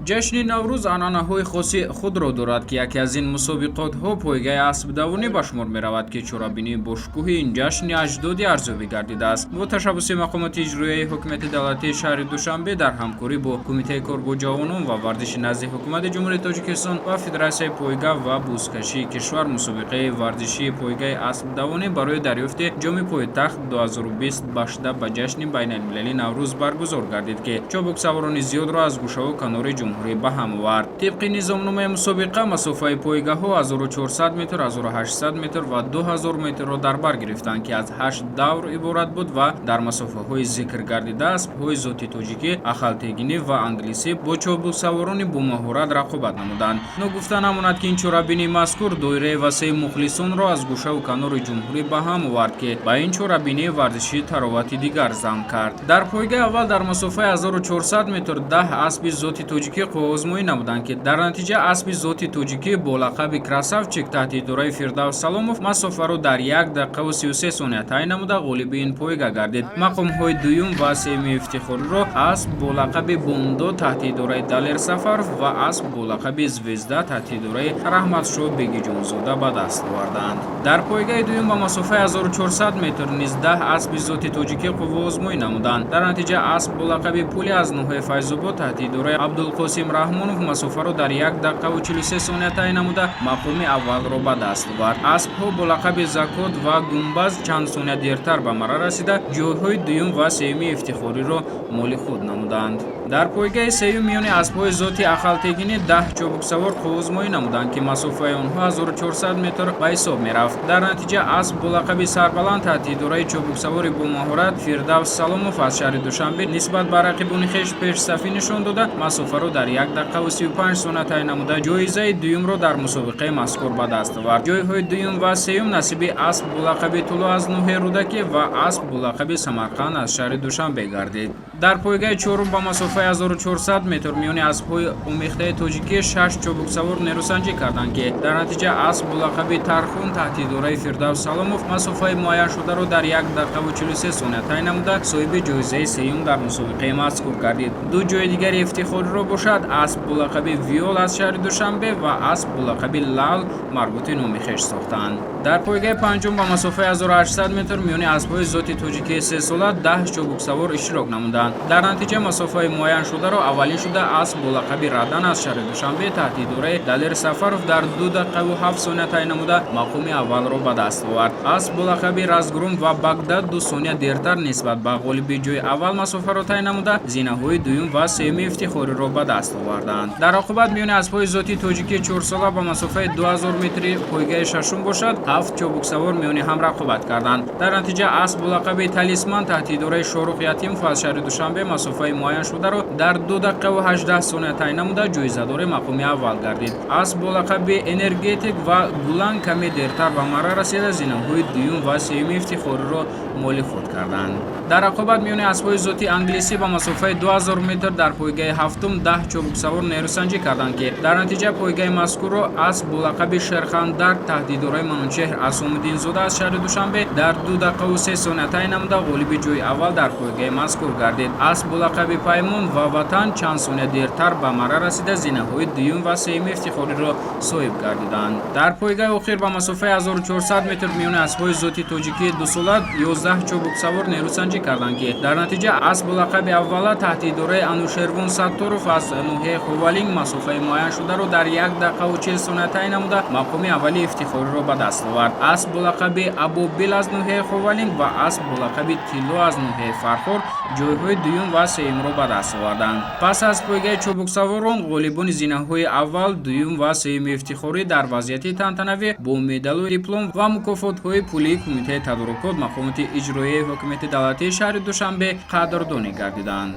ҷашни наврӯз анъанаҳои хоси худро дорад, ки яке аз ин мусобиқотҳо пойгаи асбдавонӣ ба шумор меравад, ки чорабинии бошкӯҳи ин ҷашни аҷдоди арзёбӣ гардидааст. Бо ташаббуси мақомоти иҷроияи ҳокимияти давлатии шаҳри Душанбе дар ҳамкорӣ бо Кумитаи кор бо ҷавонон ва варзиши назди ҳукумати ҷумҳурии Тоҷикистон ва Федератсияи пойга ва бузкашии кишвар мусобиқаи варзишии пойгаи асбдавонӣ барои дарёфти ҷоми пойтахт 2020 ба шуда ба ҷашни байналмилалии Наврӯз баргузор гардид, ки чобуксаворони зиёдро аз гӯшаву канори ҷумҳурӣ ба ҳам овард. Тибқи низомномаи мусобиқа масофаи пойгаҳо 1400 метр, 1800 метр ва 2000 метрро дар бар гирифтанд, ки аз 8 давр иборат буд ва дар масофаҳои зикр гардида аспҳои зоти тоҷикӣ, ахалтегинӣ ва англисӣ бо чобуксаворони бомаҳорат рақобат намуданд. Ногуфта намонад, ки ин чорабинии мазкур доираи васеи мухлисонро аз гӯшаву канори ҷумҳурӣ ба ҳам овард, ки ба ин чорабинии варзишӣ таровати дигар зам кард. Дар пойгаи аввал дар масофаи 1400 метр 10 аспи зоти тоҷикӣ қувваозмоӣ намуданд, ки дар натиҷа аспи зоти тоҷикӣ бо лақаби красавчик таҳти идораи Фирдавс Саломов масофаро дар 1 дақиқаву 33 сония тай намуда ғолиби ин пойга гардид. Мақомҳои дуюм ва сеюми ифтихориро асп бо лақаби Бомдод таҳти идораи Далер Сафаров ва асп бо лақаби Звезда таҳти идораи Раҳматшоҳ Бегиҷонзода ба даст оварданд. Дар пойгаи дуюм ба масофаи 1400 метр низ 10 аспи зоти тоҷикӣ қувваозмоӣ намуданд. Дар натиҷа асп бо лақаби Пули аз ноҳияи Файзобод таҳти идораи Абдулқосим Раҳмонов масофаро дар 1 дақиқаву 43 сония тай намуда мақоми аввалро ба даст овард. Аспҳо бо лақаби Закот ва Гумбаз чанд сония дертар ба марра расида ҷойҳои дуюм ва сеюми ифтихориро моли худ намуданд. Дар пойгаи сеюм миёни аспҳои зоти ахалтегинӣ 10 чобуксавор қувваозмоӣ намуданд, ки масофаи онҳо 1400 метр ба ҳисоб мерафт. Дар натиҷа асп бо лақаби Сарбаланд таҳти идораи чобуксавори бомаҳорат Фирдавс Саломов аз шаҳри Душанбе нисбат ба рақибони хеш пешсафӣ нишон дода масофаро дар 1 дақиқаву 35 сония тай намуда ҷоизаи дуюмро дар мусобиқаи мазкур ба даст овард. ҷойҳои дуюм ва сеюм насиби асп бо лақаби Туло аз ноҳияи Рӯдакӣ ва асп бо лақаби Самарқанд аз шаҳри Душанбе гардид. Дар пойгаи чорум ба масофаи 1400 метр миёни аспҳои омехтаи тоҷикӣ 6 чобуксавор нерӯсанҷӣ карданд, ки дар натиҷа асп бо лақаби Тархун таҳти идораи Фирдавс Саломов масофаи муайяншударо дар 1 дақиқаву 43 сония тай намуда соҳиби ҷоизаи сеюм дар мусобиқаи мазкур гардид. Ду ҷои дигари ифтихориро бошад асп бо лақаби Виол аз шаҳри Душанбе ва асп бо лақаби Лал марбути номи хеш сохтанд. Дар пойгаи панҷум ба масофаи 1800 метр миёни аспҳои зоти тоҷикии 3 сола 10 чобуксавор иштирок намуданд. Дар натиҷа масофаи муайяншударо аввалин шуда асп бо лақаби Радан аз шаҳри Душанбе таҳти идораи Далер Сафаров дар 2 дақиқаву 7 сония тай намуда мақоми аввалро ба даст овард. Асп бо лақаби Разгрум ва Багдад 2 сония дертар нисбат ба ғолиби ҷои аввал масофаро тай намуда зинаҳои дуюм ва сеюми ифтихориро ба даст оварданд. Дар оқибат миёни аспҳои зоти тоҷикии 4 сола ба масофаи 2000 метри пойгаи шашум бошад 7 чобуксавор миёни ҳам рақобат карданд. Дар натиҷа асп бо лақаби Талисман таҳти идораи Шорух Ятимов аз шаҳри Душанбе масофаи муайяншударо дар 2 дақиқаву 18 сония тай намуда ҷоизадори мақоми аввал гардид. Асп бо лақаби Энергетик ва Гулан каме дертар ба марра расида зинаҳои дуюм ва сеюми ифтихориро моли худ карданд. Дар рақобат миёни аспҳои зоти англисӣ ба масофаи 2000 метр дар пойгаи ҳафтум 10 чобуксавор нерӯсанҷӣ карданд, ки дар натиҷа пойгаи мазкурро асп бо лақаби Шерхандард таҳти идораи Манучеҳр Асомиддинзода аз шаҳри Душанбе дар 2 дақиқаву 3 сония тай намуда ғолиби ҷои аввал дар пойгаи мазкур гардид. Асп бо лақаби Паймон ва Ватан чанд сония дертар ба марра расида зинаҳои дуюм ва сеюми ифтихориро соҳиб гардиданд. Дар пойгаи охир ба масофаи 1400 метр миёни аспҳои зоти тоҷикии 2 сола 11 чобуксавор нерӯсанҷӣ карданд, ки дар натиҷа асп бо лақаби аввала таҳти идораи Анушервон Сатторов аз ноҳияи Ховалинг масофаи муайяншударо дар 1 дақиқаву 40 сония тай намуда мақоми аввали ифтихориро ба даст овард. Асп бо лақаби Абобил аз ноҳияи Ховалинг ва асп бо лақаби Тилло аз ноҳияи Фархор ҷойҳои дуюм ва сеюмро ба даст оварданд. Пас аз пойгаи чобуксаворон ғолибони зинаҳои аввал, дуюм ва сеюми ифтихорӣ дар вазъияти тантанавӣ бо медалу диплом ва мукофотҳои пулии Кумитаи тадорукот мақомоти иҷроияи ҳокимияти давлатии шаҳри Душанбе қадрдонӣ гардиданд.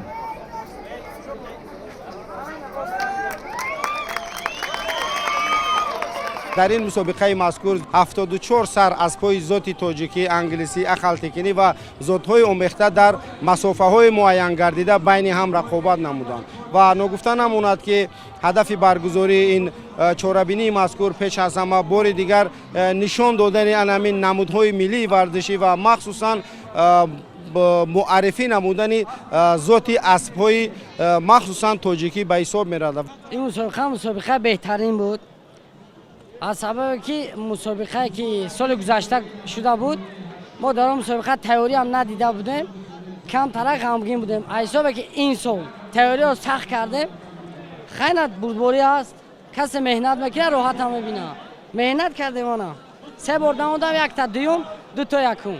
дар ин мусобиқаи мазкур 74 сар аспҳои зоти тоҷикӣ, англисӣ, ахалтекинӣ ва зотҳои омехта дар масофаҳои муайян гардида байни ҳам рақобат намуданд ва ногуфта намонад, ки ҳадафи баргузории ин чорабинии мазкур пеш аз ҳама бори дигар нишон додани анамин намудҳои миллии варзишӣ ва махсусан معرفی نمودن ذات اسب‌های مخصوصا تاجیکی به حساب می‌رود. این مسابقه بهترین بود از سبب که مسابقه که سال گذشته شده بود ما در مسابقه تئوری هم ندیده بودیم کم تر غمگین بودیم حسابه که این سال تئوری رو سخت کردیم خیلی بردباری است کسی مهنت میکنه راحت هم میبینه مهنت کردیم آنها 3 بار نمودم 1 تا دوم 2 تا یکم